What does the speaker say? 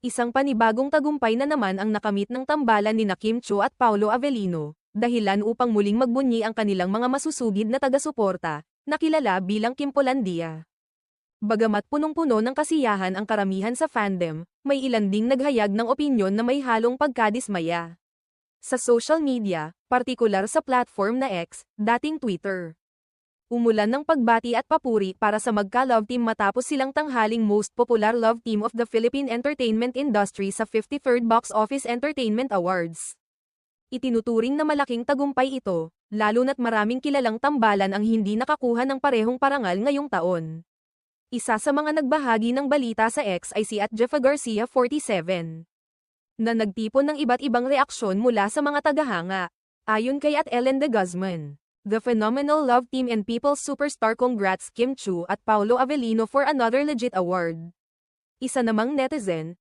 Isang panibagong tagumpay na naman ang nakamit ng tambalan ni Kim Chiu at Paolo Avellino, dahilan upang muling magbunyi ang kanilang mga masusugid na taga-suporta, na kilala bilang Kimpolandia. Bagamat punong-puno ng kasiyahan ang karamihan sa fandom, may ilan ding naghayag ng opinyon na may halong pagkadismaya. Sa social media, partikular sa platform na X, dating Twitter, umulan ng pagbati at papuri para sa magka-love team matapos silang tanghaling most popular love team of the Philippine entertainment industry sa 53rd Box Office Entertainment Awards. Itinuturing na malaking tagumpay ito, lalo na't maraming kilalang tambalan ang hindi nakakuha ng parehong parangal ngayong taon. Isa sa mga nagbahagi ng balita sa X ay si @Jeffa-Garcia 47, na nagtipon ng iba't ibang reaksyon mula sa mga tagahanga. Ayon kay @Ellen de Guzman, "The phenomenal love team and people's superstar, congrats Kim Chiu at Paolo Avellino for another legit award." Isa namang netizen,